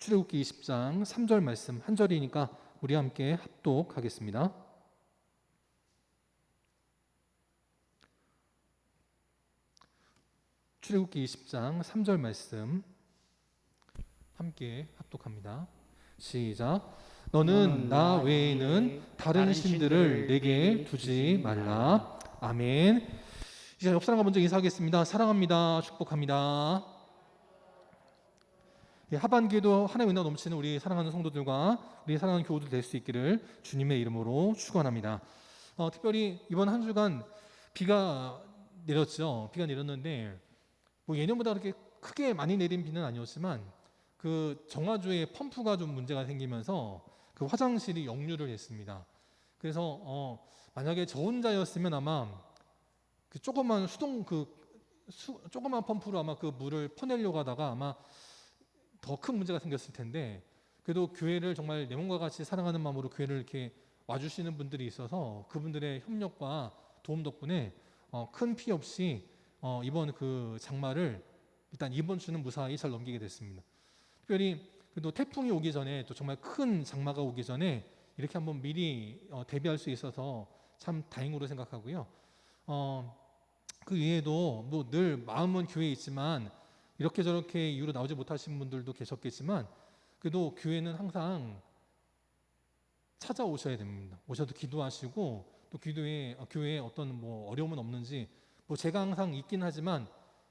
출애굽기 20장 3절 말씀 한 절이니까 우리 함께 합독하겠습니다. 출애굽기 20장 3절 말씀 함께 합독합니다. 시작. 너는 나 외에는 다른 신들을 내게 두지 말라. 아멘. 이제 옆 사람과 먼저 인사하겠습니다. 사랑합니다. 축복합니다. 하반기에도 하나님의 은혜가 넘치는 우리 사랑하는 성도들과 우리 사랑하는 교우들 될 수 있기를 주님의 이름으로 축원합니다. 특별히 이번 한 주간 비가 내렸죠. 비가 내렸는데 뭐 예년보다 그렇게 크게 많이 내린 비는 아니었지만 그 정화조에 펌프가 좀 문제가 생기면서 그 화장실이 역류를 했습니다. 그래서 만약에 저 혼자였으면 아마 그 조그만 조그만 펌프로 아마 그 물을 퍼내려고 하다가 아마 더 큰 문제가 생겼을 텐데, 그래도 교회를 정말 내 몸과 같이 사랑하는 마음으로 교회를 이렇게 와주시는 분들이 있어서 그분들의 협력과 도움 덕분에 큰 피해 없이 이번 그 장마를 일단 이번 주는 무사히 잘 넘기게 됐습니다. 특별히 그래도 태풍이 오기 전에, 또 정말 큰 장마가 오기 전에 이렇게 한번 미리 대비할 수 있어서 참 다행으로 생각하고요. 그 외에도 뭐 늘 마음은 교회에 있지만 이렇게 저렇게 이유로 나오지 못하신 분들도 계셨겠지만 그래도 교회는 항상 찾아오셔야 됩니다. 오셔도 기도하시고 또 교회에 어떤 뭐 어려움은 없는지, 뭐 제가 항상 있긴 하지만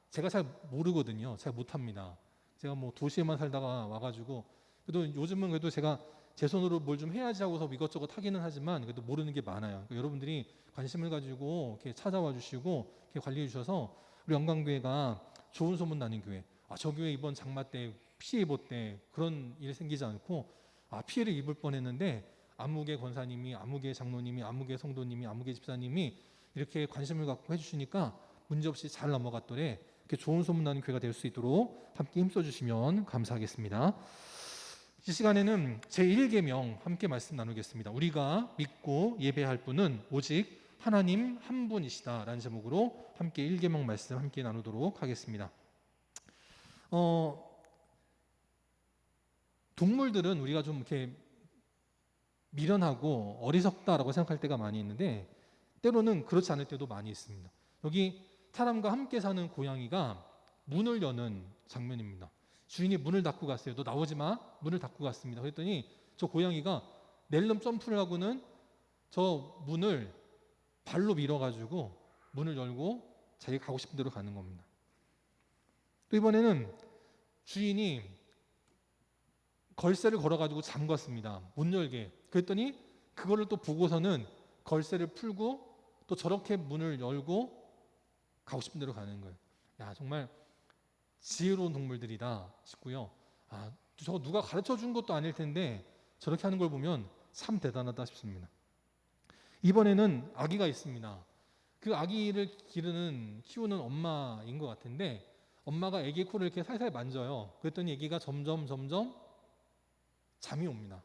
제가 잘 모르거든요. 잘 못합니다. 제가 뭐 도시에만 살다가 와가지고 그래도 요즘은 그래도 제가 제 손으로 뭘 좀 해야지 하고서 이것저것 하기는 하지만 그래도 모르는 게 많아요. 그러니까 여러분들이 관심을 가지고 이렇게 찾아와 주시고 이렇게 관리해 주셔서 우리 영광교회가 좋은 소문 나는 교회. 저 교회 이번 장마 때 피해 입었대. 그런 일 생기지 않고 피해를 입을 뻔했는데 아무개 권사님이, 아무개 장로님이, 아무개 성도님이, 아무개 집사님이 이렇게 관심을 갖고 해주시니까 문제없이 잘 넘어갔더래. 이렇게 좋은 소문 나는 교회가 될 수 있도록 함께 힘써 주시면 감사하겠습니다. 이 시간에는 제1계명 함께 말씀 나누겠습니다. 우리가 믿고 예배할 분은 오직 하나님 한 분이시다 라는 제목으로 함께 1계명 말씀 함께 나누도록 하겠습니다. 동물들은 우리가 좀 이렇게 미련하고 어리석다라고 생각할 때가 많이 있는데 때로는 그렇지 않을 때도 많이 있습니다. 여기 사람과 함께 사는 고양이가 문을 여는 장면입니다. 주인이 문을 닫고 갔어요. 너 나오지 마. 문을 닫고 갔습니다. 그랬더니 저 고양이가 낼름 점프를 하고는 저 문을 발로 밀어가지고 문을 열고 자기가 가고 싶은 데로 가는 겁니다. 또 이번에는 주인이 걸쇠를 걸어가지고 잠갔습니다. 못 열게. 그랬더니 그거를 또 보고서는 걸쇠를 풀고 또 저렇게 문을 열고 가고 싶은 데로 가는 거예요. 야, 정말 지혜로운 동물들이다 싶고요. 저거 누가 가르쳐 준 것도 아닐 텐데 저렇게 하는 걸 보면 참 대단하다 싶습니다. 이번에는 아기가 있습니다. 그 아기를 키우는 엄마인 것 같은데 엄마가 아기 코를 이렇게 살살 만져요. 그랬더니 아기가 점점 잠이 옵니다.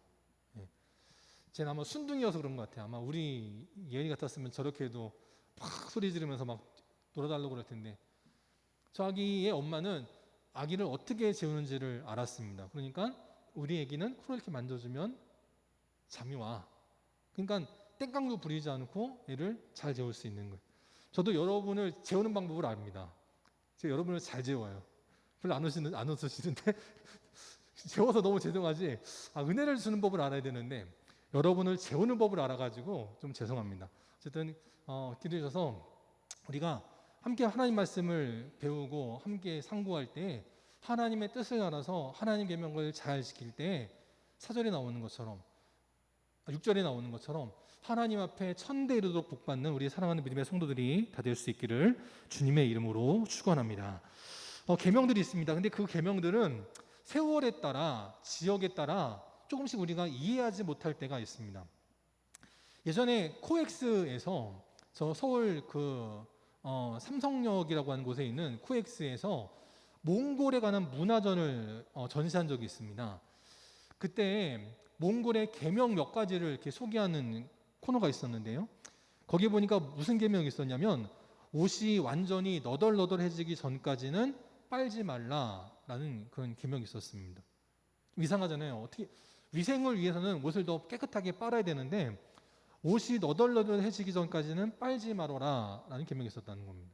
쟤는 아마 순둥이여서 그런 것 같아요. 아마 우리 예리 같았으면 저렇게 해도 막 소리 지르면서 막 놀아달라고 그럴 텐데 저 아기의 엄마는 아기를 어떻게 재우는지를 알았습니다. 그러니까 우리 아기는 코를 이렇게 만져주면 잠이 와. 그러니까 땡깡도 부리지 않고 애를 잘 재울 수 있는 거예요. 저도 여러분을 재우는 방법을 압니다. 제가 여러분을 잘 재워요. 별로 안 웃으시는데 재워서 너무 죄송하지. 은혜를 주는 법을 알아야 되는데 여러분을 재우는 법을 알아가지고 좀 죄송합니다. 어쨌든 기도해 주셔서 우리가 함께 하나님 말씀을 배우고 함께 상고할 때 하나님의 뜻을 알아서 하나님 계명을 잘 지킬 때 4절에 나오는 것처럼 6절에 나오는 것처럼 하나님 앞에 천대 이르도록 복받는 우리 사랑하는 믿음의 성도들이 다 될 수 있기를 주님의 이름으로 축원합니다. 계명들이 있습니다. 근데 그 계명들은 세월에 따라 지역에 따라 조금씩 우리가 이해하지 못할 때가 있습니다. 예전에 코엑스에서 저 서울 삼성역이라고 하는 곳에 있는 코엑스에서 몽골에 관한 문화전을 전시한 적이 있습니다. 그때 몽골의 계명 몇 가지를 이렇게 소개하는 코너가 있었는데요. 거기 보니까 무슨 계명이 있었냐면 옷이 완전히 너덜너덜해지기 전까지는 빨지 말라라는 그런 계명이 있었습니다. 이상하잖아요. 어떻게 위생을 위해서는 옷을 더 깨끗하게 빨아야 되는데 옷이 너덜너덜해지기 전까지는 빨지 말아라 라는 계명이 있었다는 겁니다.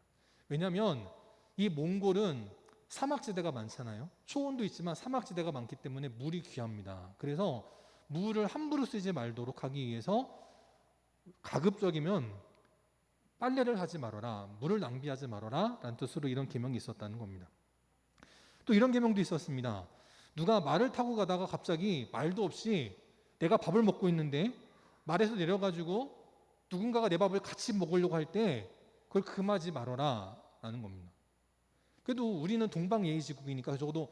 왜냐하면 이 몽골은 사막지대가 많잖아요. 초원도 있지만 사막지대가 많기 때문에 물이 귀합니다. 그래서 물을 함부로 쓰지 말도록 하기 위해서 가급적이면 빨래를 하지 말아라, 물을 낭비하지 말아라 라는 뜻으로 이런 계명이 있었다는 겁니다. 또 이런 계명도 있었습니다. 누가 말을 타고 가다가 갑자기 말도 없이 내가 밥을 먹고 있는데 말에서 내려가지고 누군가가 내 밥을 같이 먹으려고 할 때 그걸 금하지 말아라 라는 겁니다. 그래도 우리는 동방예의지국이니까 적어도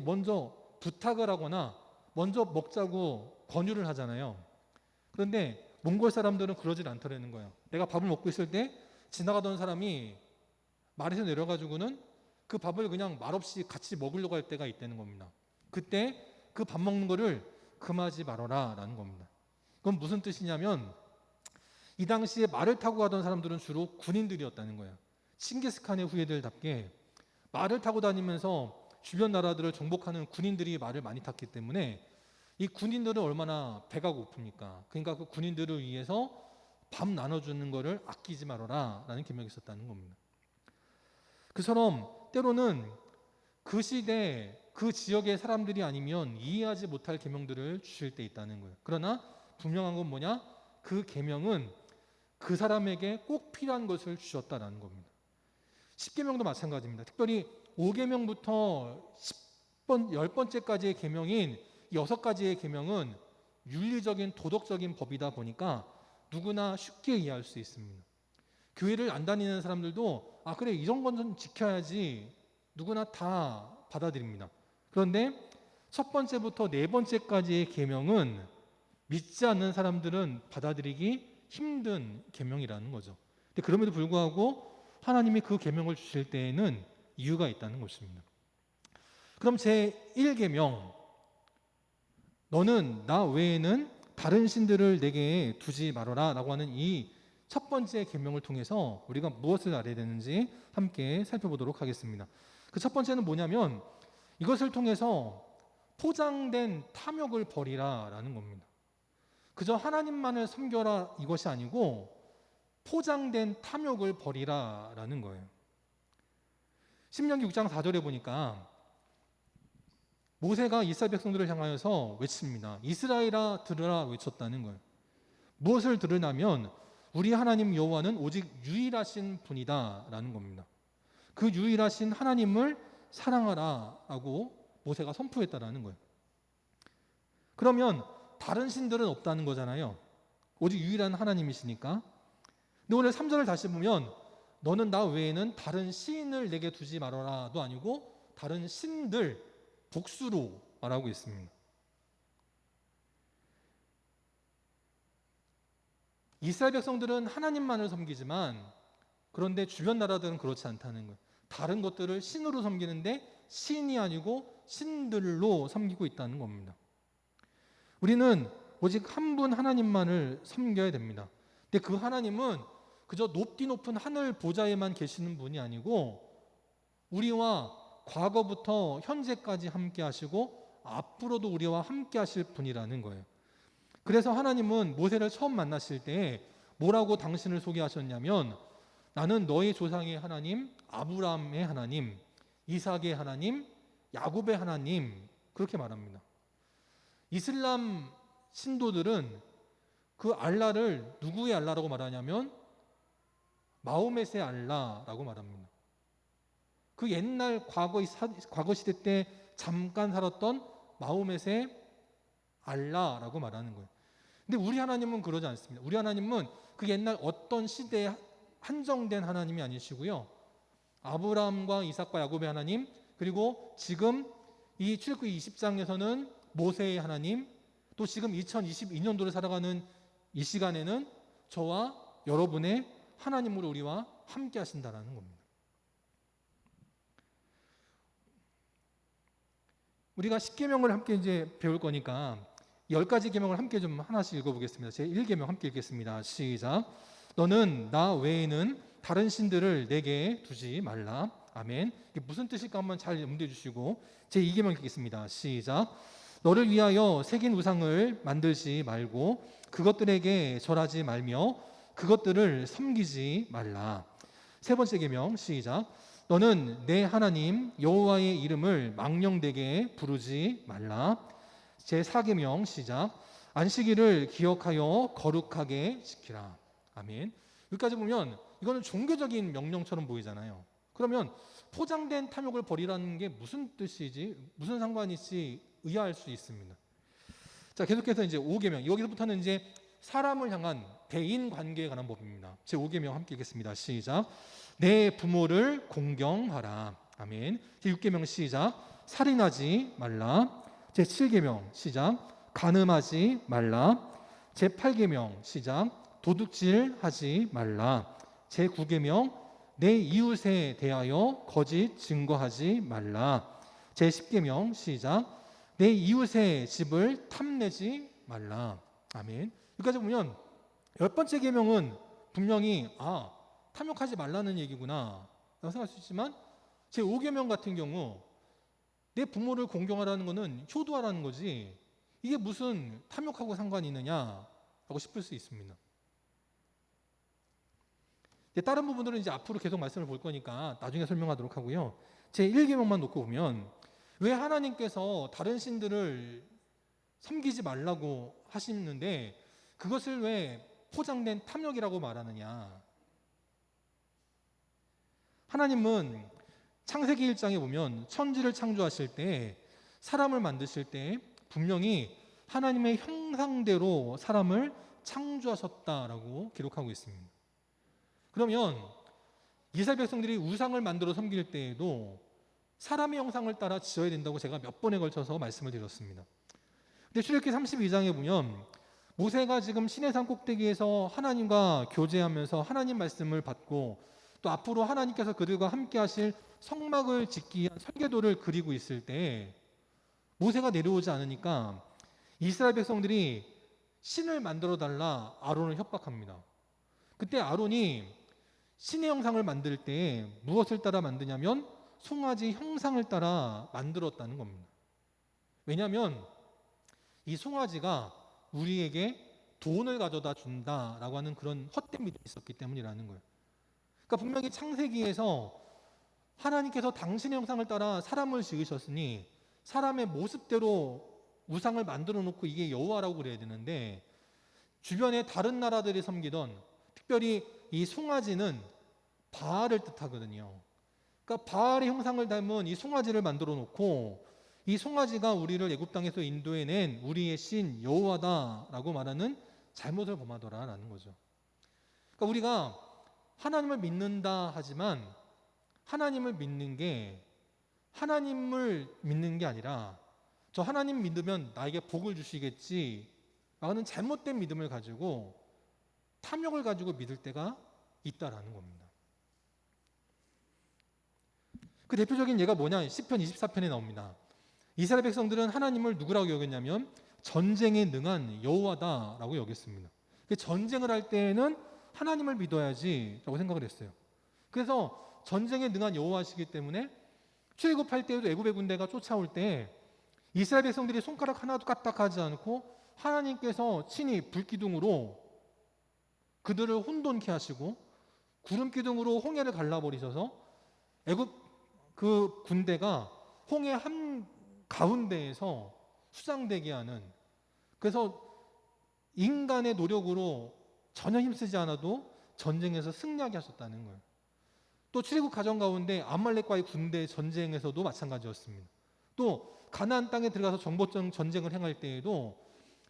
먼저 부탁을 하거나 먼저 먹자고 권유를 하잖아요. 그런데 몽골 사람들은 그러질 않더라는 거예요. 내가 밥을 먹고 있을 때 지나가던 사람이 말에서 내려가지고는 그 밥을 그냥 말없이 같이 먹으려고 할 때가 있다는 겁니다. 그때 그 밥 먹는 거를 금하지 말아라 라는 겁니다. 그건 무슨 뜻이냐면 이 당시에 말을 타고 가던 사람들은 주로 군인들이었다는 거예요. 칭기스칸의 후예들답게 말을 타고 다니면서 주변 나라들을 정복하는 군인들이 말을 많이 탔기 때문에 이 군인들은 얼마나 배가 고픕니까? 그러니까 그 군인들을 위해서 밥 나눠주는 거를 아끼지 말아라 라는 계명이 있었다는 겁니다. 그처럼 때로는 그 시대 그 지역의 사람들이 아니면 이해하지 못할 계명들을 주실 때 있다는 거예요. 그러나 분명한 건 뭐냐? 그 계명은 그 사람에게 꼭 필요한 것을 주셨다라는 겁니다. 10계명도 마찬가지입니다. 특별히 5계명부터 10번째까지의 계명인 6가지의 계명은 윤리적인 도덕적인 법이다 보니까 누구나 쉽게 이해할 수 있습니다. 교회를 안 다니는 사람들도 그래 이런 건 좀 지켜야지 누구나 다 받아들입니다. 그런데 첫 번째부터 네 번째까지의 계명은 믿지 않는 사람들은 받아들이기 힘든 계명이라는 거죠. 근데 그럼에도 불구하고 하나님이 그 계명을 주실 때에는 이유가 있다는 것입니다. 그럼 제 1계명 너는 나 외에는 다른 신들을 내게 두지 말아라 라고 하는 이 첫 번째 계명을 통해서 우리가 무엇을 알아야 되는지 함께 살펴보도록 하겠습니다. 그 첫 번째는 뭐냐면 이것을 통해서 포장된 탐욕을 버리라 라는 겁니다. 그저 하나님만을 섬겨라 이것이 아니고 포장된 탐욕을 버리라 라는 거예요. 신명기 6장 4절에 보니까 모세가 이스라엘 백성들을 향하여서 외칩니다. 이스라엘아 들으라 외쳤다는 거예요. 무엇을 들으냐면 우리 하나님 여호와는 오직 유일하신 분이다 라는 겁니다. 그 유일하신 하나님을 사랑하라 라고 모세가 선포했다라는 거예요. 그러면 다른 신들은 없다는 거잖아요. 오직 유일한 하나님이시니까. 근데 오늘 3절을 다시 보면 너는 나 외에는 다른 신을 내게 두지 말아라도 아니고 다른 신들 복수로 말하고 있습니다. 이스라엘 백성들은 하나님만을 섬기지만 그런데 주변 나라들은 그렇지 않다는 거예요. 다른 것들을 신으로 섬기는데 신이 아니고 신들로 섬기고 있다는 겁니다. 우리는 오직 한 분 하나님만을 섬겨야 됩니다. 근데 그 하나님은 그저 높디 높은 하늘 보좌에만 계시는 분이 아니고 우리와 과거부터 현재까지 함께 하시고 앞으로도 우리와 함께 하실 분이라는 거예요. 그래서 하나님은 모세를 처음 만나실 때 뭐라고 당신을 소개하셨냐면 나는 너의 조상의 하나님, 아브라함의 하나님, 이삭의 하나님, 야곱의 하나님 그렇게 말합니다. 이슬람 신도들은 그 알라를 누구의 알라라고 말하냐면 마호멧의 알라라고 말합니다. 그 옛날 과거 시대 때 잠깐 살았던 마호멧의 알라라고 말하는 거예요. 근데 우리 하나님은 그러지 않습니다. 우리 하나님은 그 옛날 어떤 시대에 한정된 하나님이 아니시고요. 아브라함과 이삭과 야곱의 하나님, 그리고 지금 이 출애굽기 20장에서는 모세의 하나님, 또 지금 2022년도를 살아가는 이 시간에는 저와 여러분의 하나님으로 우리와 함께 하신다라는 겁니다. 우리가 10계명을 함께 이제 배울 거니까 10가지 계명을 함께 좀 하나씩 읽어보겠습니다. 제 1계명 함께 읽겠습니다. 시작. 너는 나 외에는 다른 신들을 내게 두지 말라. 아멘. 이게 무슨 뜻일까 한번 잘 염두해 주시고 제 2계명 읽겠습니다. 시작. 너를 위하여 새긴 우상을 만들지 말고 그것들에게 절하지 말며 그것들을 섬기지 말라. 세 번째 계명 시작. 너는 내 하나님 여호와의 이름을 망령되게 부르지 말라. 제 4계명 시작. 안식일을 기억하여 거룩하게 지키라. 아멘. 여기까지 보면 이거는 종교적인 명령처럼 보이잖아요. 그러면 포장된 탐욕을 버리라는 게 무슨 뜻이지, 무슨 상관이지 의아할 수 있습니다. 자, 계속해서 이제 5계명, 여기서부터는 이제 사람을 향한 대인 관계에 관한 법입니다. 제 5계명 함께 읽겠습니다. 시작. 내 부모를 공경하라. 아멘. 제 6계명 시작. 살인하지 말라. 제 7계명 시작. 간음하지 말라. 제 8계명 시작. 도둑질하지 말라. 제 9계명 내 이웃에 대하여 거짓 증거하지 말라. 제 10계명 시작. 내 이웃의 집을 탐내지 말라. 아멘. 여기까지 보면 10번째 계명은 분명히 탐욕하지 말라는 얘기구나 라고 생각할 수 있지만 제 5계명 같은 경우 내 부모를 공경하라는 것은 효도하라는 거지 이게 무슨 탐욕하고 상관이 있느냐라고 싶을 수 있습니다. 다른 부분들은 이제 앞으로 계속 말씀을 볼 거니까 나중에 설명하도록 하고요. 제 1계명만 놓고 보면 왜 하나님께서 다른 신들을 섬기지 말라고 하시는데 그것을 왜 포장된 탐욕이라고 말하느냐. 하나님은 창세기 1장에 보면 천지를 창조하실 때 사람을 만드실 때 분명히 하나님의 형상대로 사람을 창조하셨다라고 기록하고 있습니다. 그러면 이스라엘 백성들이 우상을 만들어 섬길 때에도 사람의 형상을 따라 지어야 된다고 제가 몇 번에 걸쳐서 말씀을 드렸습니다. 근데 출애굽기 32장에 보면 모세가 지금 시내산 꼭대기에서 하나님과 교제하면서 하나님 말씀을 받고 또 앞으로 하나님께서 그들과 함께 하실 성막을 짓기 위한 설계도를 그리고 있을 때 모세가 내려오지 않으니까 이스라엘 백성들이 신을 만들어 달라 아론을 협박합니다. 그때 아론이 신의 형상을 만들 때 무엇을 따라 만드냐면 송아지 형상을 따라 만들었다는 겁니다. 왜냐하면 이 송아지가 우리에게 돈을 가져다 준다라고 하는 그런 헛된 믿음이 있었기 때문이라는 거예요. 그러니까 분명히 창세기에서 하나님께서 당신의 형상을 따라 사람을 지으셨으니 사람의 모습대로 우상을 만들어 놓고 이게 여호와라고 그래야 되는데 주변에 다른 나라들이 섬기던 특별히 이 송아지는 바알을 뜻하거든요. 그러니까 바알의 형상을 닮은 이 송아지를 만들어 놓고 이 송아지가 우리를 애굽 땅에서 인도해낸 우리의 신 여호와다라고 말하는 잘못을 범하더라라는 거죠. 그러니까 우리가 하나님을 믿는다 하지만 하나님을 믿는 게 하나님을 믿는 게 아니라 저 하나님 믿으면 나에게 복을 주시겠지 라는 잘못된 믿음을 가지고 탐욕을 가지고 믿을 때가 있다라는 겁니다. 그 대표적인 예가 뭐냐? 시편 24편에 나옵니다. 이스라엘 백성들은 하나님을 누구라고 여겼냐면 전쟁에 능한 여호와다라고 여겼습니다. 전쟁을 할 때에는 하나님을 믿어야지라고 생각을 했어요. 그래서 전쟁에 능한 여호와시기 때문에 출애굽할 때에도 애굽의 군대가 쫓아올 때 이스라엘 백성들이 손가락 하나도 까딱하지 않고 하나님께서 친히 불기둥으로 그들을 혼돈케 하시고 구름 기둥으로 홍해를 갈라버리셔서 애굽 그 군대가 홍해 한 가운데에서 수장되게 하는, 그래서 인간의 노력으로 전혀 힘쓰지 않아도 전쟁에서 승리하게 하셨다는 거예요. 또 출애굽 과정 가운데 아말렉과의 군대 전쟁에서도 마찬가지였습니다. 또 가나안 땅에 들어가서 정보전 전쟁을 행할 때에도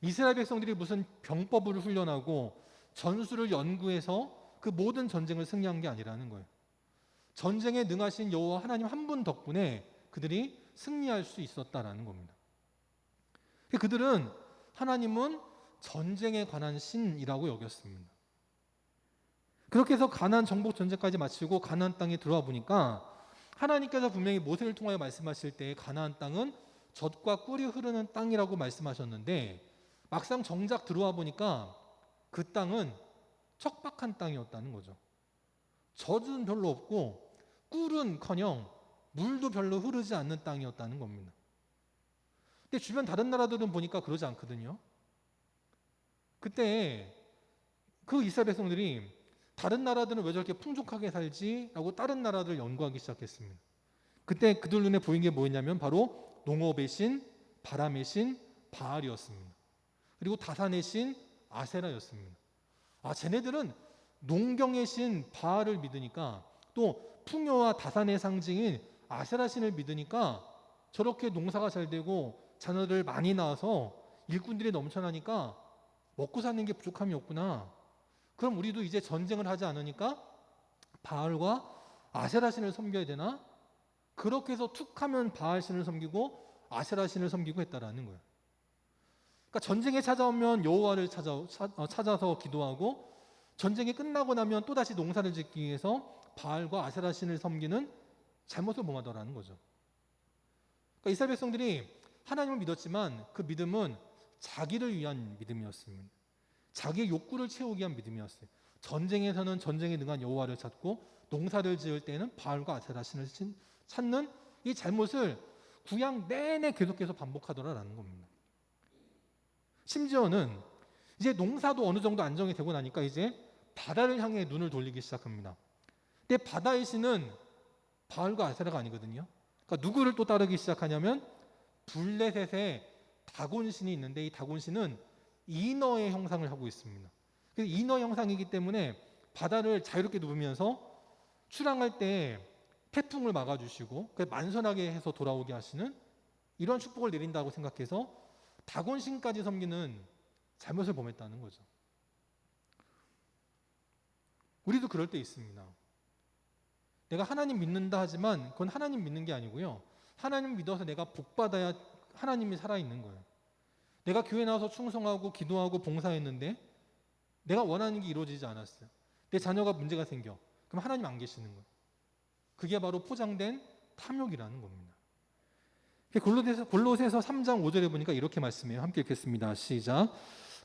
이스라엘 백성들이 무슨 병법을 훈련하고 전술을 연구해서 그 모든 전쟁을 승리한 게 아니라는 거예요. 전쟁에 능하신 여호와 하나님 한 분 덕분에 그들이 승리할 수 있었다라는 겁니다. 그들은 하나님은 전쟁에 관한 신이라고 여겼습니다. 그렇게 해서 가나안 정복 전쟁까지 마치고 가나안 땅에 들어와 보니까 하나님께서 분명히 모세를 통하여 말씀하실 때 가나안 땅은 젖과 꿀이 흐르는 땅이라고 말씀하셨는데 막상 정작 들어와 보니까 그 땅은 척박한 땅이었다는 거죠. 젖은 별로 없고 꿀은커녕 물도 별로 흐르지 않는 땅이었다는 겁니다. 근데 주변 다른 나라들은 보니까 그러지 않거든요. 그때 그 이스라엘 백성들이 다른 나라들은 왜 저렇게 풍족하게 살지? 라고 다른 나라들을 연구하기 시작했습니다. 그때 그들 눈에 보인 게 뭐였냐면 바로 농업의 신, 바람의 신, 바알이었습니다. 그리고 다산의 신, 아세라였습니다. 쟤네들은 농경의 신 바알을 믿으니까, 또 풍요와 다산의 상징인 아세라 신을 믿으니까 저렇게 농사가 잘 되고 자녀들 많이 낳아서 일꾼들이 넘쳐나니까 먹고 사는 게 부족함이 없구나. 그럼 우리도 이제 전쟁을 하지 않으니까 바알과 아세라 신을 섬겨야 되나? 그렇게 해서 툭 하면 바알 신을 섬기고 아세라 신을 섬기고 했다라는 거예요. 그러니까 전쟁에 찾아오면 여호와를 찾아서 기도하고, 전쟁이 끝나고 나면 또다시 농사를 짓기 위해서 바알과 아세라 신을 섬기는 잘못을 범하더라는 거죠. 그러니까 이스라엘 백성들이 하나님을 믿었지만 그 믿음은 자기를 위한 믿음이었습니다. 자기의 욕구를 채우기 위한 믿음이었어요. 전쟁에서는 전쟁에 능한 여호와를 찾고, 농사를 지을 때는 바알과 아세라 신을 찾는 이 잘못을 구약 내내 계속해서 반복하더라라는 겁니다. 심지어는 이제 농사도 어느 정도 안정이 되고 나니까 이제 바다를 향해 눈을 돌리기 시작합니다. 근데 바다의 신은 바알과 아세라가 아니거든요. 그러니까 누구를 또 따르기 시작하냐면 블레셋의 다곤신이 있는데, 이 다곤신은 인어의 형상을 하고 있습니다. 그래서 인어 형상이기 때문에 바다를 자유롭게 누비면서 출항할 때 태풍을 막아주시고 만선하게 해서 돌아오게 하시는 이런 축복을 내린다고 생각해서 다곤신까지 섬기는 잘못을 범했다는 거죠. 우리도 그럴 때 있습니다. 내가 하나님 믿는다 하지만 그건 하나님 믿는 게 아니고요, 하나님 믿어서 내가 복받아야 하나님이 살아있는 거예요. 내가 교회 나와서 충성하고 기도하고 봉사했는데 내가 원하는 게 이루어지지 않았어요. 내 자녀가 문제가 생겨. 그럼 하나님 안 계시는 거예요. 그게 바로 포장된 탐욕이라는 겁니다. 골로새서 3장 5절에 보니까 이렇게 말씀해요. 함께 읽겠습니다. 시작.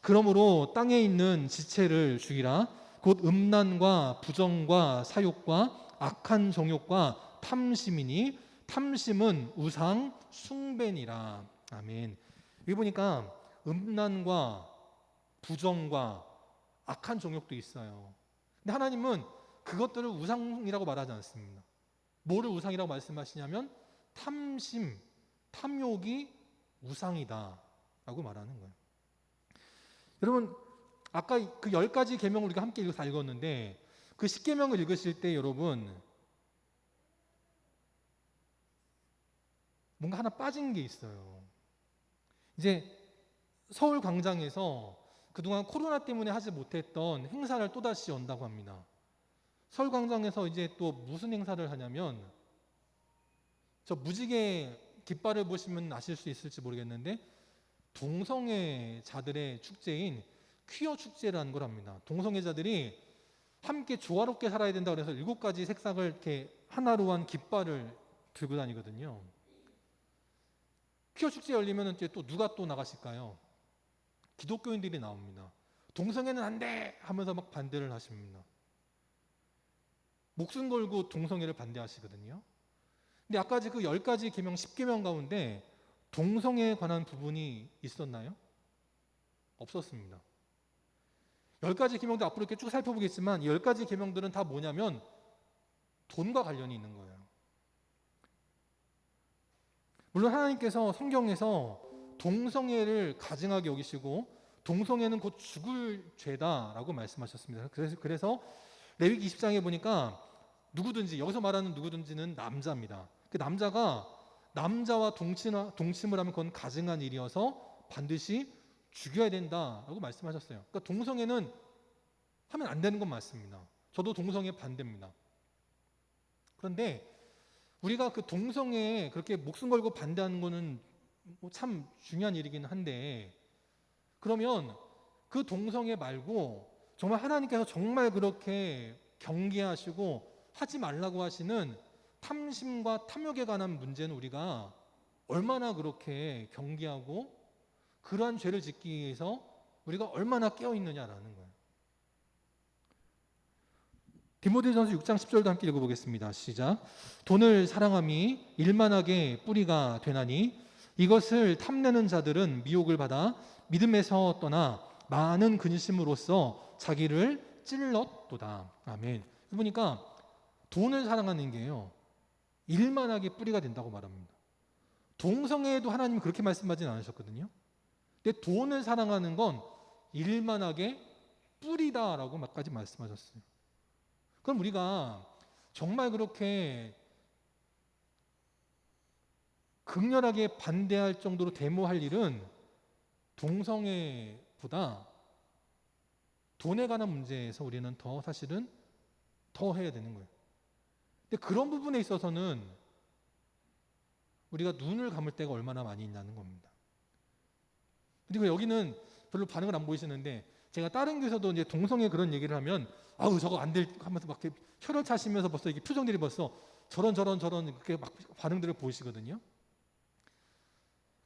그러므로 땅에 있는 지체를 죽이라. 곧 음란과 부정과 사욕과 악한 정욕과 탐심이니 탐심은 우상 숭배니라. 아멘. 여기 보니까 음란과 부정과 악한 정욕도 있어요. 근데 하나님은 그것들을 우상이라고 말하지 않습니다. 뭐를 우상이라고 말씀하시냐면 탐심, 탐욕이 우상이다 라고 말하는 거예요. 여러분, 아까 그 10가지 계명을 우리가 함께 읽었는데 그 10계명을 읽으실 때 여러분 뭔가 하나 빠진 게 있어요. 이제 서울 광장에서 그동안 코로나 때문에 하지 못했던 행사를 또다시 연다고 합니다. 서울 광장에서 이제 또 무슨 행사를 하냐면, 저 무지개 깃발을 보시면 아실 수 있을지 모르겠는데 동성애자들의 축제인 퀴어 축제라는 걸 합니다. 동성애자들이 함께 조화롭게 살아야 된다고 해서 7가지 색상을 이렇게 하나로 한 깃발을 들고 다니거든요. 퀴어 축제 열리면 이제 또 누가 또 나가실까요? 기독교인들이 나옵니다. 동성애는 안 돼! 하면서 막 반대를 하십니다. 목숨 걸고 동성애를 반대하시거든요. 근데 아까 그 10가지 계명 10계명 가운데 동성애에 관한 부분이 있었나요? 없었습니다. 10가지 계명도 앞으로 이렇게 쭉 살펴보겠지만 이 10가지 계명들은 다 뭐냐면 돈과 관련이 있는 거예요. 물론 하나님께서 성경에서 동성애를 가증하게 여기시고 동성애는 곧 죽을 죄다라고 말씀하셨습니다. 그래서 레위기 20장에 보니까 누구든지, 여기서 말하는 누구든지는 남자입니다. 그 남자가 남자와 동침을 하면 그건 가증한 일이어서 반드시 죽여야 된다라고 말씀하셨어요. 그러니까 동성애는 하면 안 되는 건 맞습니다. 저도 동성애 반대입니다. 그런데 우리가 그 동성애에 그렇게 목숨 걸고 반대하는 거는 참 중요한 일이긴 한데, 그러면 그 동성애 말고 정말 하나님께서 정말 그렇게 경계하시고 하지 말라고 하시는 탐심과 탐욕에 관한 문제는 우리가 얼마나 그렇게 경계하고 그러한 죄를 짓기 위해서 우리가 얼마나 깨어 있느냐라는 거예요. 디모데전서 6장 10절도 함께 읽어보겠습니다. 시작. 돈을 사랑함이 일만하게 뿌리가 되나니 이것을 탐내는 자들은 미혹을 받아 믿음에서 떠나 많은 근심으로써 자기를 찔렀도다. 아멘. 보니까 돈을 사랑하는 게요, 일만하게 뿌리가 된다고 말합니다. 동성애에도 하나님이 그렇게 말씀하진 않으셨거든요. 근데 돈을 사랑하는 건 일만하게 뿌리다라고 막까지 말씀하셨어요. 그럼 우리가 정말 그렇게 극렬하게 반대할 정도로 데모할 일은 동성애보다 돈에 관한 문제에서 우리는 사실은 더 해야 되는 거예요. 근데 그런 부분에 있어서는 우리가 눈을 감을 때가 얼마나 많이 있냐는 겁니다. 그리고 여기는 별로 반응을 안 보이시는데, 제가 다른 교회에서도 이제 동성애 그런 얘기를 하면 아우 저거 안 될 하면서 막 이렇게 혀를 차시면서 벌써 이게 표정들이 벌써 저런 그렇게 막 반응들을 보이시거든요.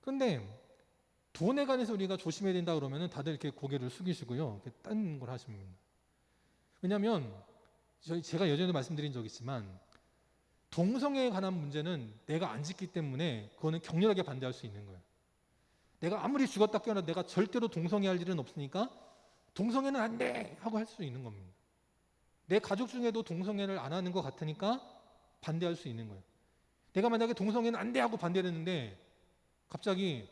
그런데 돈에 관해서 우리가 조심해야 된다 그러면은 다들 이렇게 고개를 숙이시고요, 이렇게 딴 걸 하십니다. 왜냐하면 제가 예전에도 말씀드린 적이 있지만 동성애에 관한 문제는 내가 안 짓기 때문에 그거는 격렬하게 반대할 수 있는 거예요. 내가 아무리 죽었다 깨어나도 내가 절대로 동성애 할 일은 없으니까 동성애는 안 돼! 하고 할 수 있는 겁니다. 내 가족 중에도 동성애를 안 하는 것 같으니까 반대할 수 있는 거예요. 내가 만약에 동성애는 안 돼! 하고 반대를 했는데 갑자기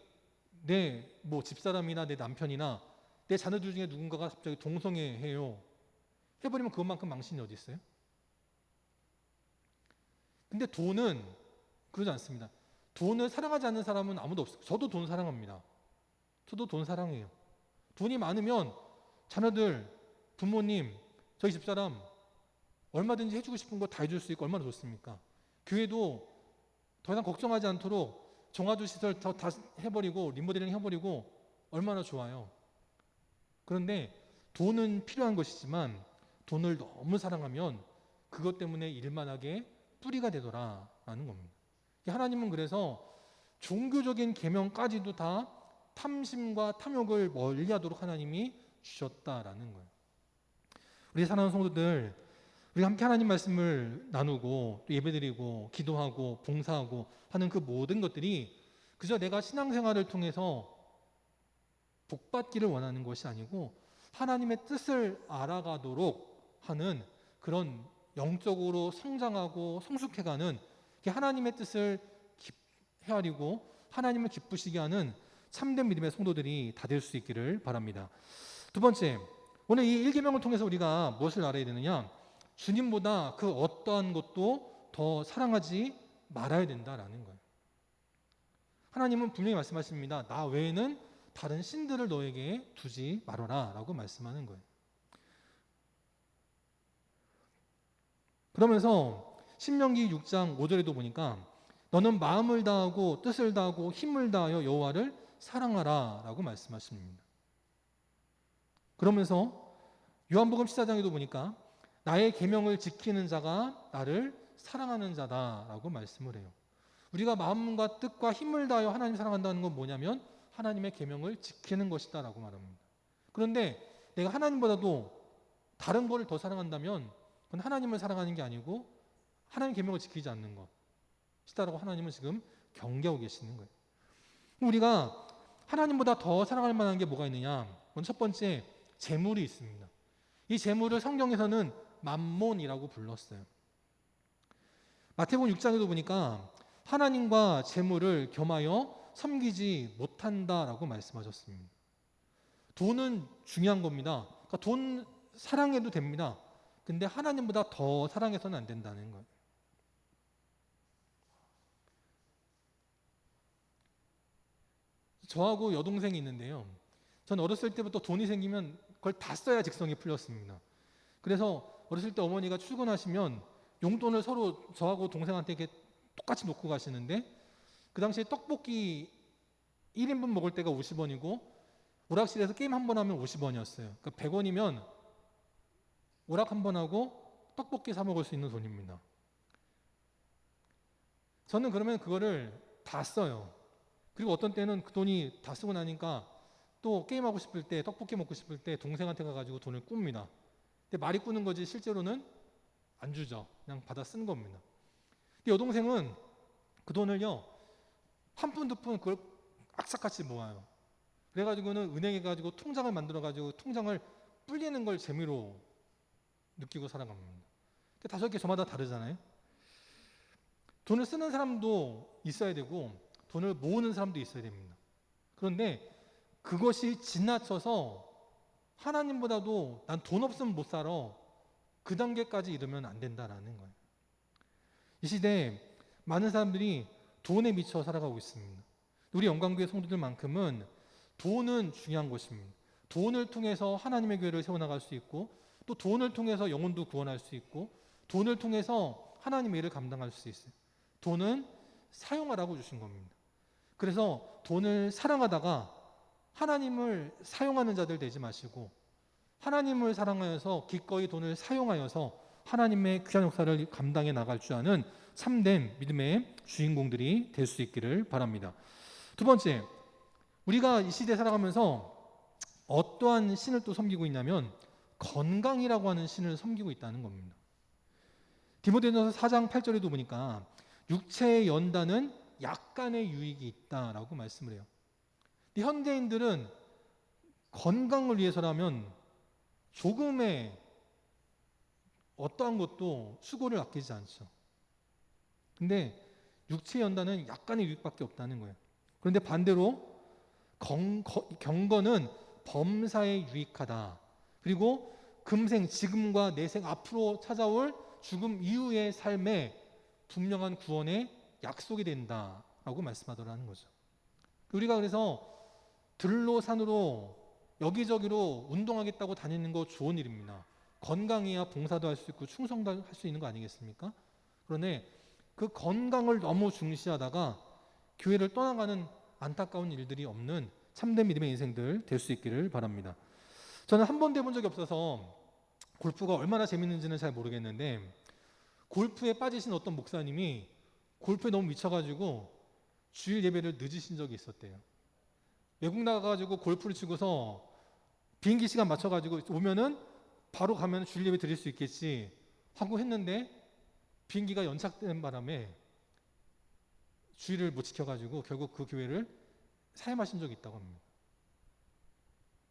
내 집사람이나 내 남편이나 내 자녀들 중에 누군가가 갑자기 동성애 해요. 해버리면 그것만큼 망신이 어디 있어요? 근데 돈은 그러지 않습니다. 돈을 사랑하지 않는 사람은 아무도 없어요. 저도 돈 사랑합니다. 저도 돈 사랑해요. 돈이 많으면 자녀들, 부모님, 저희 집사람 얼마든지 해주고 싶은 거 다 해줄 수 있고 얼마나 좋습니까? 교회도 더 이상 걱정하지 않도록 정화조 시설 다 해버리고 리모델링 해버리고 얼마나 좋아요. 그런데 돈은 필요한 것이지만 돈을 너무 사랑하면 그것 때문에 일만하게 뿌리가 되더라라는 겁니다. 하나님은 그래서 종교적인 계명까지도 다 탐심과 탐욕을 멀리하도록 하나님이 주셨다라는 거예요. 우리 사랑하는 성도들, 우리가 함께 하나님 말씀을 나누고 또 예배드리고 기도하고 봉사하고 하는 그 모든 것들이 그저 내가 신앙생활을 통해서 복받기를 원하는 것이 아니고 하나님의 뜻을 알아가도록 하는 그런 영적으로 성장하고 성숙해가는 하나님의 뜻을 헤아리고 하나님을 기쁘시게 하는 참된 믿음의 성도들이 다 될 수 있기를 바랍니다. 두 번째, 오늘 이 1계명을 통해서 우리가 무엇을 알아야 되느냐? 주님보다 그 어떠한 것도 더 사랑하지 말아야 된다라는 거예요. 하나님은 분명히 말씀하십니다. 나 외에는 다른 신들을 너에게 두지 말아라 라고 말씀하는 거예요. 그러면서 신명기 6장 5절에도 보니까 너는 마음을 다하고 뜻을 다하고 힘을 다하여 여호와를 사랑하라 라고 말씀하십니다. 그러면서 요한복음 14장에도 보니까 나의 계명을 지키는 자가 나를 사랑하는 자다라고 말씀을 해요. 우리가 마음과 뜻과 힘을 다하여 하나님 사랑한다는 건 뭐냐면 하나님의 계명을 지키는 것이다라고 말합니다. 그런데 내가 하나님보다도 다른 거를 더 사랑한다면 그건 하나님을 사랑하는 게 아니고 하나님 계명을 지키지 않는 것이다라고 하나님은 지금 경계하고 계시는 거예요. 우리가 하나님보다 더 사랑할 만한 게 뭐가 있느냐? 첫 번째, 재물이 있습니다. 이 재물을 성경에서는 맘몬이라고 불렀어요. 마태복음 6장에도 보니까 하나님과 재물을 겸하여 섬기지 못한다라고 말씀하셨습니다. 돈은 중요한 겁니다. 그러니까 돈 사랑해도 됩니다. 근데 하나님보다 더 사랑해서는 안 된다는 거예요. 저하고 여동생이 있는데요. 전 어렸을 때부터 돈이 생기면 그걸 다 써야 직성이 풀렸습니다. 그래서 어렸을 때 어머니가 출근하시면 용돈을 서로 저하고 동생한테 이렇게 똑같이 놓고 가시는데 그 당시에 떡볶이 1인분 먹을 때가 50원이고 오락실에서 게임 한 번 하면 50원이었어요. 그러니까 100원이면 오락 한 번 하고 떡볶이 사 먹을 수 있는 돈입니다. 저는 그러면 그거를 다 써요. 그리고 어떤 때는 그 돈이 다 쓰고 나니까 또 게임하고 싶을 때 떡볶이 먹고 싶을 때 동생한테 가가지고 돈을 꿉니다. 근데 말이 꾸는 거지 실제로는 안 주죠. 그냥 받아 쓰는 겁니다. 근데 여동생은 그 돈을요, 한 푼, 두 푼 그걸 악착같이 모아요. 그래가지고는 은행에 가지고 통장을 만들어가지고 통장을 불리는 걸 재미로 느끼고 살아갑니다. 근데 다섯 개 저마다 다르잖아요. 돈을 쓰는 사람도 있어야 되고 돈을 모으는 사람도 있어야 됩니다. 그런데 그것이 지나쳐서 하나님보다도 난 돈 없으면 못 살아, 그 단계까지 이르면 안 된다라는 거예요. 이 시대에 많은 사람들이 돈에 미쳐 살아가고 있습니다. 우리 영광교회 성도들만큼은 돈은 중요한 것입니다. 돈을 통해서 하나님의 교회를 세워나갈 수 있고, 또 돈을 통해서 영혼도 구원할 수 있고, 돈을 통해서 하나님의 일을 감당할 수 있어요. 돈은 사용하라고 주신 겁니다. 그래서 돈을 사랑하다가 하나님을 사용하는 자들 되지 마시고, 하나님을 사랑하여서 기꺼이 돈을 사용하여서 하나님의 귀한 역사를 감당해 나갈 줄 아는 참된 믿음의 주인공들이 될 수 있기를 바랍니다. 두 번째, 우리가 이 시대에 살아가면서 어떠한 신을 또 섬기고 있냐면 건강이라고 하는 신을 섬기고 있다는 겁니다. 디모데전서 4장 8절에도 보니까 육체의 연단은 약간의 유익이 있다라고 말씀을 해요. 현대인들은 건강을 위해서라면 조금의 어떠한 것도 수고를 아끼지 않죠. 근데 육체의 연단은 약간의 유익밖에 없다는 거예요. 그런데 반대로 경건은 범사에 유익하다. 그리고 금생, 지금과 내생, 앞으로 찾아올 죽음 이후의 삶에 분명한 구원의 약속이 된다라고 말씀하더라는 거죠. 우리가 그래서 들로 산으로 여기저기로 운동하겠다고 다니는 거 좋은 일입니다. 건강해야 봉사도 할 수 있고 충성도 할 수 있는 거 아니겠습니까? 그런데 그 건강을 너무 중시하다가 교회를 떠나가는 안타까운 일들이 없는 참된 믿음의 인생들 될 수 있기를 바랍니다. 저는 한 번도 해본 적이 없어서 골프가 얼마나 재밌는지는 잘 모르겠는데, 골프에 빠지신 어떤 목사님이 골프에 너무 미쳐가지고 주일 예배를 늦으신 적이 있었대요. 외국 나가가지고 골프를 치고서 비행기 시간 맞춰가지고 오면은 바로 가면 주일 예배 드릴 수 있겠지 하고 했는데, 비행기가 연착된 바람에 주일을 못 지켜가지고 결국 그 교회를 사임하신 적이 있다고 합니다.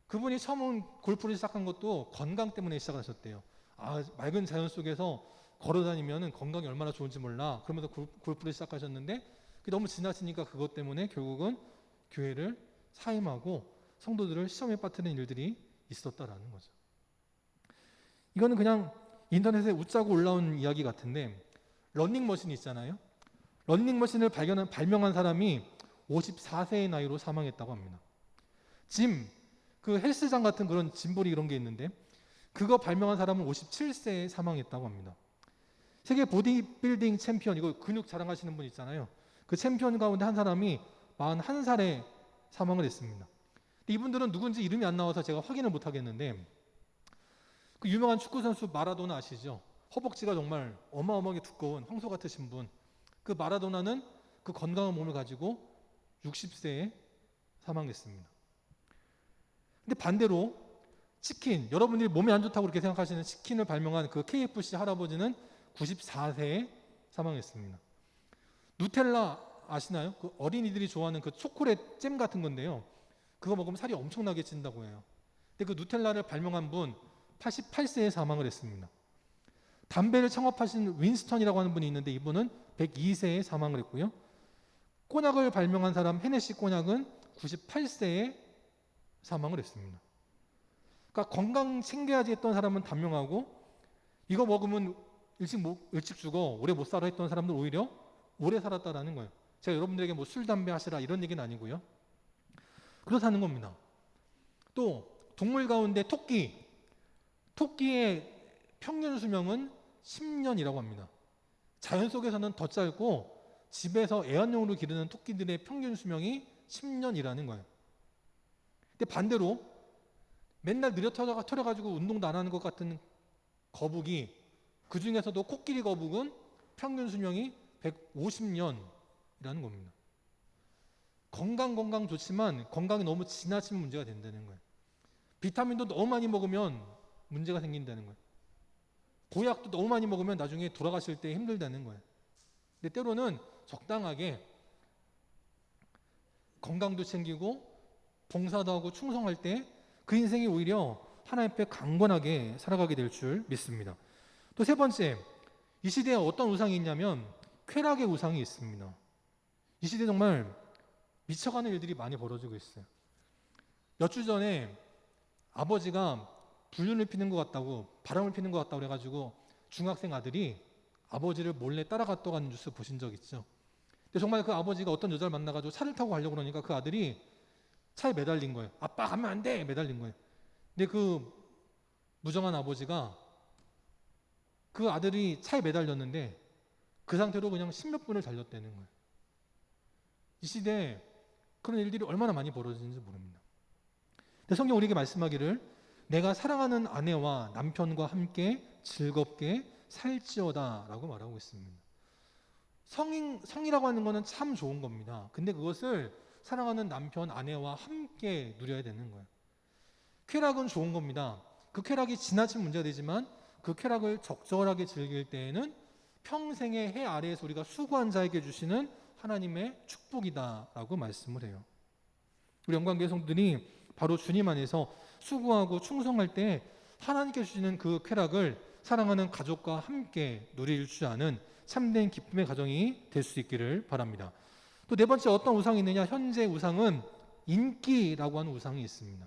그분이 처음 골프를 시작한 것도 건강 때문에 시작하셨대요. 맑은 자연 속에서 걸어다니면 건강이 얼마나 좋은지 몰라, 그러면서 골프를 시작하셨는데 그게 너무 지나치니까 그것 때문에 결국은 교회를 사임하고 성도들을 시험에 빠뜨리는 일들이 있었다라는 거죠. 이거는 그냥 인터넷에 웃자고 올라온 이야기 같은데, 러닝머신이 있잖아요. 러닝머신을 발명한 사람이 54세의 나이로 사망했다고 합니다. 그 헬스장 같은 그런 짐볼이 이런 게 있는데 그거 발명한 사람은 57세에 사망했다고 합니다. 세계 보디빌딩 챔피언, 이거 근육 자랑하시는 분 있잖아요. 그 챔피언 가운데 한 사람이 41살에 사망을 했습니다. 이분들은 누군지 이름이 안 나와서 제가 확인을 못 하겠는데, 그 유명한 축구 선수 마라도나 아시죠? 허벅지가 정말 어마어마하게 두꺼운 황소 같으신 분. 그 마라도나는 그 건강한 몸을 가지고 60세에 사망했습니다. 근데 반대로 치킨, 여러분들이 몸에 안 좋다고 그렇게 생각하시는 치킨을 발명한 그 KFC 할아버지는 94세에 사망했습니다. 누텔라 아시나요? 그 어린이들이 좋아하는 그 초콜릿 잼 같은 건데요. 그거 먹으면 살이 엄청나게 찐다고 해요. 근데 그 누텔라를 발명한 분 88세에 사망을 했습니다. 담배를 창업하신 윈스턴이라고 하는 분이 있는데 이분은 102세에 사망을 했고요. 꼬냑을 발명한 사람 헤네시 꼬냑은 98세에 사망을 했습니다. 그러니까 건강 챙겨야지 했던 사람은 단명하고, 이거 먹으면 일찍 죽어, 오래 못 살아 했던 사람들 오히려 오래 살았다라는 거예요. 제가 여러분들에게 뭐 술, 담배 하시라 이런 얘기는 아니고요. 그렇다는 겁니다. 또 동물 가운데 토끼의 평균 수명은 10년이라고 합니다. 자연 속에서는 더 짧고 집에서 애완용으로 기르는 토끼들의 평균 수명이 10년이라는 거예요. 근데 반대로 맨날 느려터려가지고 운동도 안 하는 것 같은 거북이, 그 중에서도 코끼리 거북은 평균 수명이 150년이라는 겁니다. 건강 좋지만 건강이 너무 지나치면 문제가 된다는 거예요. 비타민도 너무 많이 먹으면 문제가 생긴다는 거예요. 보약도 너무 많이 먹으면 나중에 돌아가실 때 힘들다는 거예요. 근데 때로는 적당하게 건강도 챙기고 봉사도 하고 충성할 때 그 인생이 오히려 하나님 앞에 강건하게 살아가게 될 줄 믿습니다. 또 세 번째, 이 시대에 어떤 우상이 있냐면 쾌락의 우상이 있습니다. 이 시대에 정말 미쳐가는 일들이 많이 벌어지고 있어요. 몇 주 전에 아버지가 불륜을 피는 것 같다고, 바람을 피는 것 같다고 그래가지고 중학생 아들이 아버지를 몰래 따라갔다고 하는 뉴스 보신 적 있죠? 근데 정말 그 아버지가 어떤 여자를 만나가지고 차를 타고 가려고 그러니까 그 아들이 차에 매달린 거예요. 아빠 가면 안 돼! 매달린 거예요. 근데 그 무정한 아버지가 그 아들이 차에 매달렸는데 그 상태로 그냥 십몇 분을 달렸다는 거예요. 이 시대에 그런 일들이 얼마나 많이 벌어지는지 모릅니다. 근데 성경 우리에게 말씀하기를 내가 사랑하는 아내와 남편과 함께 즐겁게 살지어다 라고 말하고 있습니다. 성이라고 하는 것은 참 좋은 겁니다. 근데 그것을 사랑하는 남편, 아내와 함께 누려야 되는 거예요. 쾌락은 좋은 겁니다. 그 쾌락이 지나친 문제가 되지만 그 쾌락을 적절하게 즐길 때에는 평생의 해 아래에서 우리가 수고한 자에게 주시는 하나님의 축복이다라고 말씀을 해요. 우리 영광교회 성도들이 바로 주님 안에서 수고하고 충성할 때 하나님께 주시는 그 쾌락을 사랑하는 가족과 함께 누릴 줄 아는 참된 기쁨의 가정이 될 수 있기를 바랍니다. 또 네 번째 어떤 우상이 있느냐? 현재 우상은 인기라고 하는 우상이 있습니다.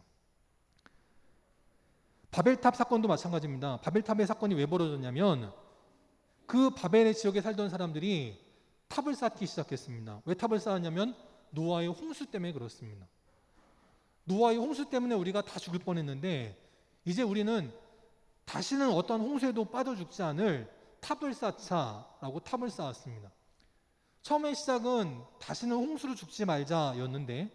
바벨탑 사건도 마찬가지입니다. 바벨탑의 사건이 왜 벌어졌냐면 그 바벨의 지역에 살던 사람들이 탑을 쌓기 시작했습니다. 왜 탑을 쌓았냐면 노아의 홍수 때문에 그렇습니다. 노아의 홍수 때문에 우리가 다 죽을 뻔했는데 이제 우리는 다시는 어떤 홍수에도 빠져 죽지 않을 탑을 쌓자라고 탑을 쌓았습니다. 처음의 시작은 다시는 홍수로 죽지 말자였는데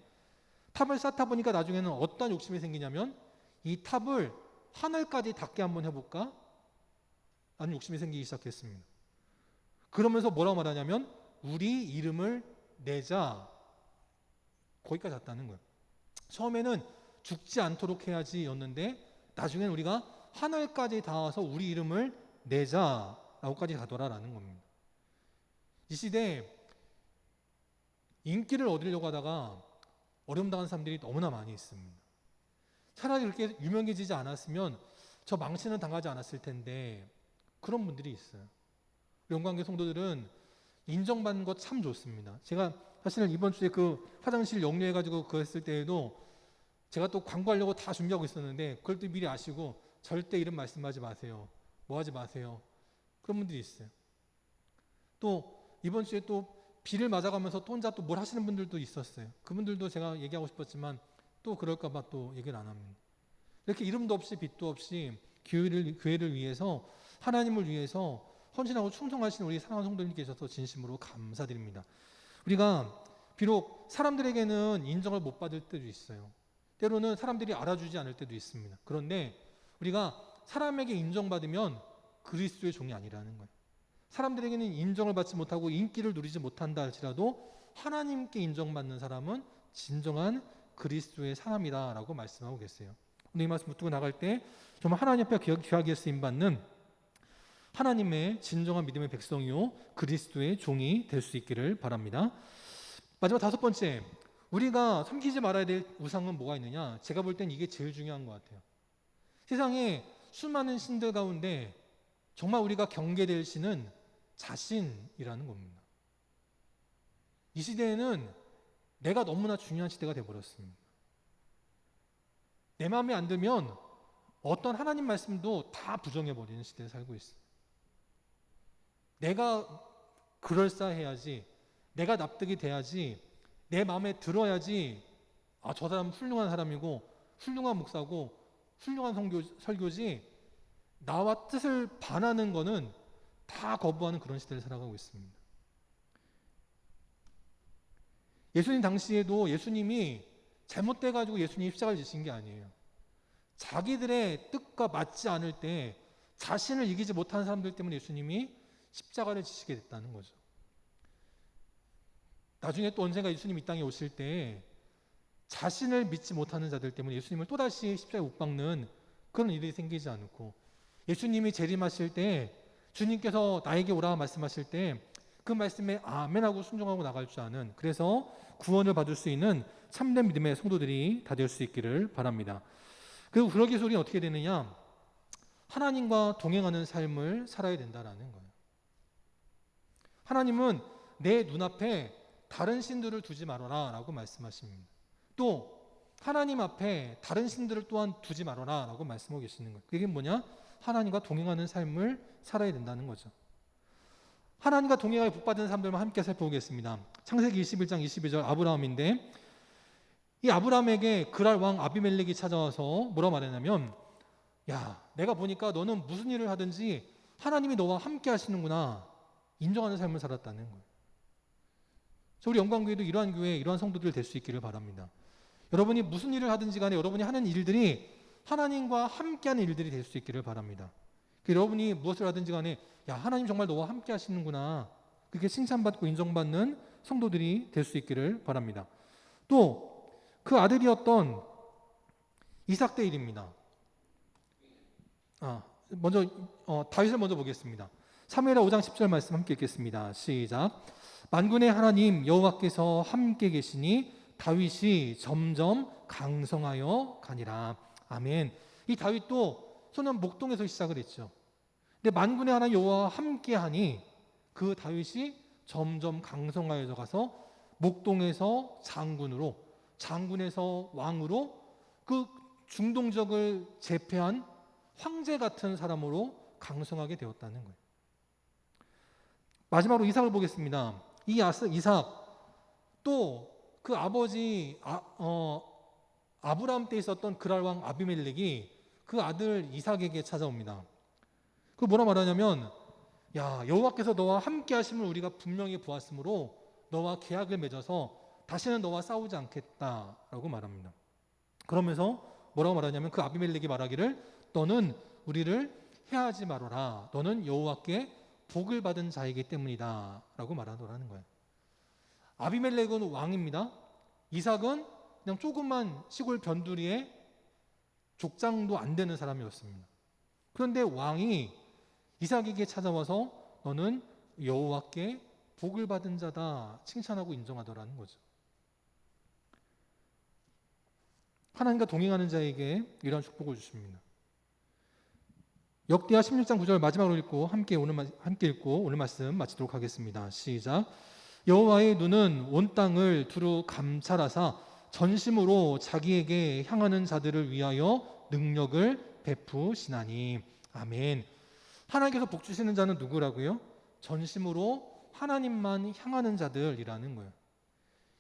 탑을 쌓다 보니까 나중에는 어떤 욕심이 생기냐면 이 탑을 하늘까지 닿게 한번 해볼까? 라는 욕심이 생기기 시작했습니다. 그러면서 뭐라고 말하냐면 우리 이름을 내자. 거기까지 갔다는 거예요. 처음에는 죽지 않도록 해야지 였는데 나중에는 우리가 하늘까지 닿아서 우리 이름을 내자라고까지 가더라라는 겁니다. 이 시대에 인기를 얻으려고 하다가 어려움 당한 사람들이 너무나 많이 있습니다. 차라리 그렇게 유명해지지 않았으면 저 망신은 당하지 않았을 텐데 그런 분들이 있어요. 영광교회 성도들은 인정받는 것 참 좋습니다. 제가 사실은 이번 주에 그 화장실 역류해가지고 그거 했을 때에도 제가 또 광고하려고 다 준비하고 있었는데 그걸 또 미리 아시고 절대 이름 말씀하지 마세요. 뭐 하지 마세요. 그런 분들이 있어요. 또 이번 주에 또 비를 맞아가면서 또 혼자 또 뭘 하시는 분들도 있었어요. 그분들도 제가 얘기하고 싶었지만 또 그럴까봐 또 얘기를 안 합니다. 이렇게 이름도 없이 빛도 없이 교회를 위해서 하나님을 위해서 헌신하고 충성하시는 우리 사랑하는 성도님 계셔서 진심으로 감사드립니다. 우리가 비록 사람들에게는 인정을 못 받을 때도 있어요. 때로는 사람들이 알아주지 않을 때도 있습니다. 그런데 우리가 사람에게 인정받으면 그리스도의 종이 아니라는 거예요. 사람들에게는 인정을 받지 못하고 인기를 누리지 못한다 할지라도 하나님께 인정받는 사람은 진정한 그리스도의 사람이다라고 말씀하고 계세요. 오늘 이 말씀 붙들고 나갈 때 정말 하나님 앞에 귀하게 쓰임받는 하나님의 진정한 믿음의 백성이요 그리스도의 종이 될 수 있기를 바랍니다. 마지막 다섯 번째, 우리가 섬기지 말아야 될 우상은 뭐가 있느냐? 제가 볼 땐 이게 제일 중요한 것 같아요. 세상에 수많은 신들 가운데 정말 우리가 경계될 신은 자신이라는 겁니다. 이 시대에는 내가 너무나 중요한 시대가 되어버렸습니다. 내 마음에 안 들면 어떤 하나님 말씀도 다 부정해버리는 시대에 살고 있어요. 내가 그럴싸해야지, 내가 납득이 돼야지, 내 마음에 들어야지 저 사람은 훌륭한 사람이고 훌륭한 목사고 훌륭한 설교지 나와 뜻을 반하는 거는 다 거부하는 그런 시대를 살아가고 있습니다. 예수님 당시에도 예수님이 잘못돼가지고 예수님이 십자가를 지신 게 아니에요. 자기들의 뜻과 맞지 않을 때 자신을 이기지 못하는 사람들 때문에 예수님이 십자가를 지시게 됐다는 거죠. 나중에 또 언젠가 예수님이 이 땅에 오실 때 자신을 믿지 못하는 자들 때문에 예수님을 또다시 십자가에 못 박는 그런 일이 생기지 않고 예수님이 재림하실 때 주님께서 나에게 오라 말씀하실 때 그 말씀에 아멘하고 순종하고 나갈 줄 아는, 그래서 구원을 받을 수 있는 참된 믿음의 성도들이 다 될 수 있기를 바랍니다. 그리고 그러기 위해서 우리는 어떻게 되느냐? 하나님과 동행하는 삶을 살아야 된다라는 거예요. 하나님은 내 눈앞에 다른 신들을 두지 말아라 라고 말씀하십니다. 또 하나님 앞에 다른 신들을 또한 두지 말아라 라고 말씀하고 계시는 거예요. 그게 뭐냐? 하나님과 동행하는 삶을 살아야 된다는 거죠. 하나님과 동행하여 복받은 사람들만 함께 살펴보겠습니다. 창세기 21장 22절 아브라함인데, 이 아브라함에게 그랄 왕 아비멜렉이 찾아와서 뭐라 말했냐면, 야, 내가 보니까 너는 무슨 일을 하든지 하나님이 너와 함께 하시는구나 인정하는 삶을 살았다는 거예요. 우리 영광교회도 이러한 교회, 이러한 성도들 될 수 있기를 바랍니다. 여러분이 무슨 일을 하든지 간에 여러분이 하는 일들이 하나님과 함께하는 일들이 될 수 있기를 바랍니다. 여러분이 무엇을 하든지 간에 야, 하나님 정말 너와 함께 하시는구나, 그렇게 칭찬받고 인정받는 성도들이 될 수 있기를 바랍니다. 또 그 아들이었던 이삭 때 일입니다. 먼저 다윗을 먼저 보겠습니다. 사무엘하 5장 10절 말씀 함께 읽겠습니다. 시작. 만군의 하나님 여호와께서 함께 계시니 다윗이 점점 강성하여 가니라. 아멘. 이 다윗도 소년 목동에서 시작을 했죠. 근데 만군의 하나님 여호와와 함께하니 그 다윗이 점점 강성하여져 가서 목동에서 장군으로, 장군에서 왕으로, 그 중동적을 제패한 황제 같은 사람으로 강성하게 되었다는 거예요. 마지막으로 이삭을 보겠습니다. 이 이삭 또 그 아버지 아브라함 때 있었던 그랄 왕 아비멜렉이 그 아들 이삭에게 찾아옵니다. 그 뭐라 말하냐면, 야, 여호와께서 너와 함께 하심을 우리가 분명히 보았으므로 너와 계약을 맺어서 다시는 너와 싸우지 않겠다라고 말합니다. 그러면서 뭐라고 말하냐면, 그 아비멜렉이 말하기를 너는 우리를 해하지 말아라. 너는 여호와께 복을 받은 자이기 때문이다 라고 말하더라는 거예요. 아비멜렉은 왕입니다. 이삭은 그냥 조그만 시골 변두리에 족장도 안 되는 사람이었습니다. 그런데 왕이 이삭에게 찾아와서 너는 여호와께 복을 받은 자다 칭찬하고 인정하더라는 거죠. 하나님과 동행하는 자에게 이러한 축복을 주십니다. 역대하 16장 9절 마지막으로 읽고 함께 읽고 오늘 말씀 마치도록 하겠습니다. 시작. 여호와의 눈은 온 땅을 두루 감찰하사 전심으로 자기에게 향하는 자들을 위하여 능력을 베푸시나니. 아멘. 하나님께서 복 주시는 자는 누구라고요? 전심으로 하나님만 향하는 자들이라는 거예요.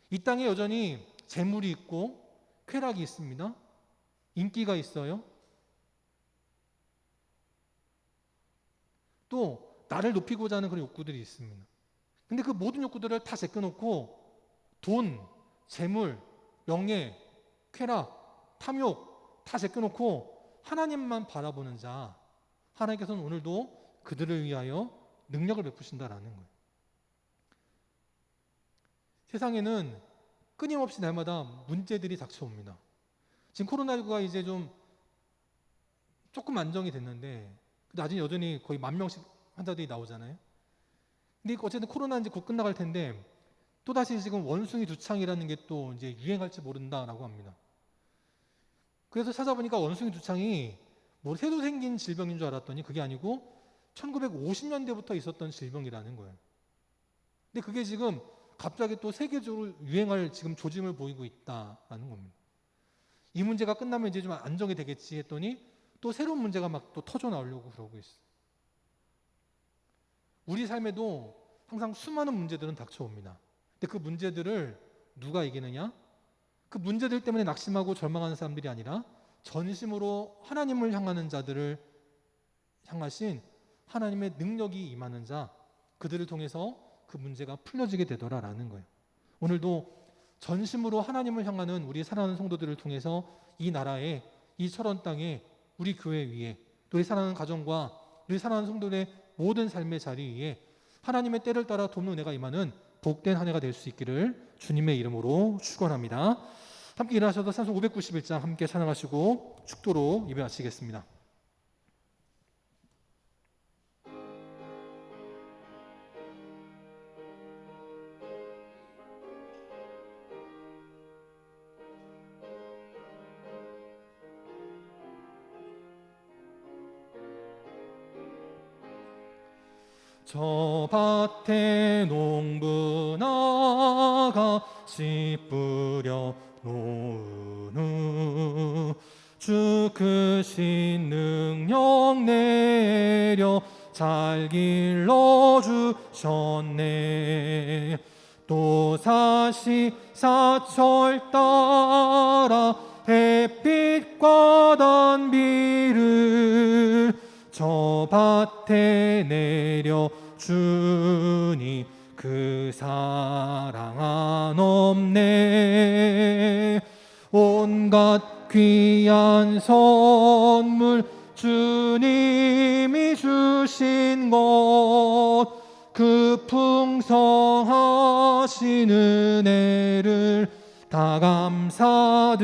이 땅에 여전히 재물이 있고 쾌락이 있습니다. 인기가 있어요. 또 나를 높이고자 하는 그런 욕구들이 있습니다. 근데 그 모든 욕구들을 다 제껴놓고 돈, 재물, 명예, 쾌락, 탐욕 다 제껴놓고 하나님만 바라보는 자, 하나님께서는 오늘도 그들을 위하여 능력을 베푸신다라는 거예요. 세상에는 끊임없이 날마다 문제들이 닥쳐옵니다. 지금 코로나19가 이제 조금 안정이 됐는데 아직 여전히 거의 10,000명씩 환자들이 나오잖아요. 근데 어쨌든 코로나 이제 곧 끝나갈 텐데 또다시 지금 원숭이 두창이라는 게 또 이제 유행할지 모른다라고 합니다. 그래서 찾아보니까 원숭이 두창이 뭐 새로 생긴 질병인 줄 알았더니 그게 아니고 1950년대부터 있었던 질병이라는 거예요. 근데 그게 지금 갑자기 또 세계적으로 유행할 지금 조짐을 보이고 있다라는 겁니다. 이 문제가 끝나면 이제 좀 안정이 되겠지 했더니 또 새로운 문제가 막 또 터져 나오려고 그러고 있어요. 우리 삶에도 항상 수많은 문제들은 닥쳐옵니다. 근데 그 문제들을 누가 이기느냐? 그 문제들 때문에 낙심하고 절망하는 사람들이 아니라 전심으로 하나님을 향하는 자들을 향하신 하나님의 능력이 임하는 자, 그들을 통해서 그 문제가 풀려지게 되더라라는 거예요. 오늘도 전심으로 하나님을 향하는 우리 사랑하는 성도들을 통해서 이 나라에, 이 철원 땅에, 우리 교회 위에, 또 우리 사랑하는 가정과 우리 사랑하는 성도들의 모든 삶의 자리 위에 하나님의 때를 따라 돕는 은혜가 임하는 복된 한 해가 될 수 있기를 주님의 이름으로 축원합니다. 함께 일어나셔서 찬송 591장 함께 찬양하시고 축도로 예배 마치겠습니다. 저 밭에 농부 나가 씨 뿌려 놓으누 주 크신 능력 내려 잘 길러주셨네. 또 사시 사철 따라 햇빛과 단비를 저 밭에 내려 주니 그 사랑 한없네. 온갖 귀한 선물 주님이 주신 것 그 풍성하신 은혜를 다 감사드리세.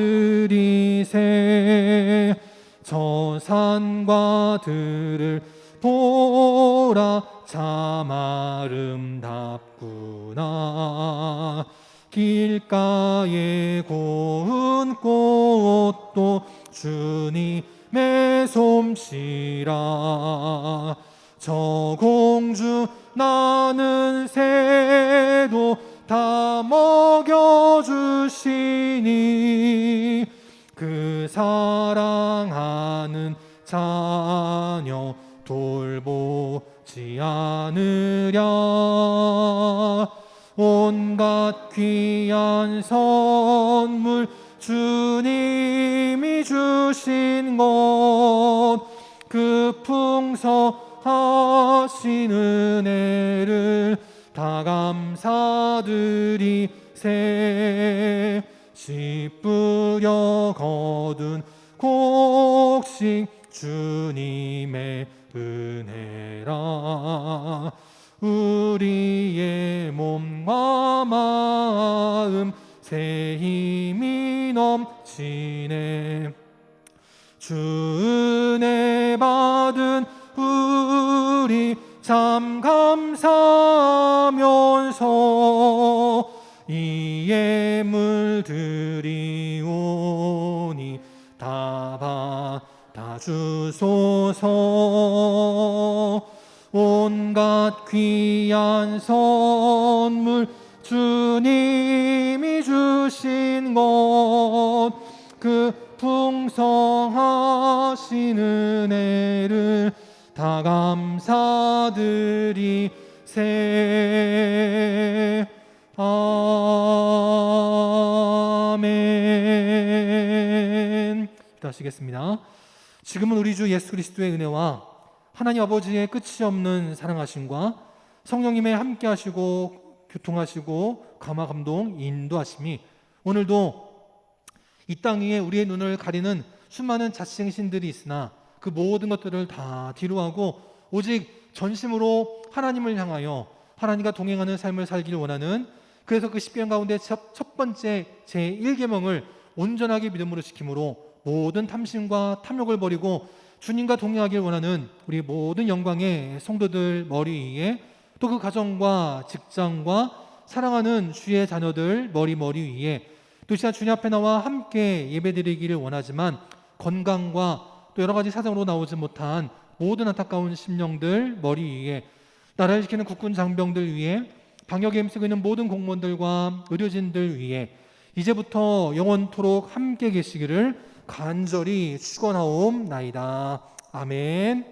저 산과 들을 보라 참 아름답구나. 길가에 고운 꽃도 주님의 솜씨라. 저 공주 나는 새도 다 먹여주시니 그 사랑하는 자녀 돌보지 않으랴. 온갖 귀한 선물 주님이 주신 것 그 풍성하신 은혜를 다 감사드리세. 씨 뿌려 거둔 곡식 주님의 은혜라. 우리의 몸과 마음 새 힘이 넘치네. 주 은혜 받은 우리 참 감사하면서 이 예물 드리오니 다 받아주소서. 온갖 귀한 선물 주님이 주신 것 그 풍성하신 은혜를 다 감사드리세. 아멘. 기도하시겠습니다. 지금은 우리 주 예수 그리스도의 은혜와 하나님 아버지의 끝이 없는 사랑하심과 성령님의 함께 하시고 교통하시고 감화 감동 인도하심이 오늘도 이 땅 위에 우리의 눈을 가리는 수많은 자칭신들이 있으나 그 모든 것들을 다 뒤로하고 오직 전심으로 하나님을 향하여 하나님과 동행하는 삶을 살기를 원하는, 그래서 그 십계명 가운데 첫 번째 제1계명을 온전하게 믿음으로 지킴으로 모든 탐심과 탐욕을 버리고 주님과 동행하길 원하는 우리 모든 영광의 성도들 머리 위에, 또 그 가정과 직장과 사랑하는 주의 자녀들 머리 위에, 또 이 시간 주님 앞에 나와 함께 예배드리기를 원하지만 건강과 또 여러 가지 사정으로 나오지 못한 모든 안타까운 심령들 머리 위에, 나라를 지키는 국군 장병들 위에, 방역에 힘쓰고 있는 모든 공무원들과 의료진들 위에 이제부터 영원토록 함께 계시기를 간절히 축원하옵나이다. 아멘.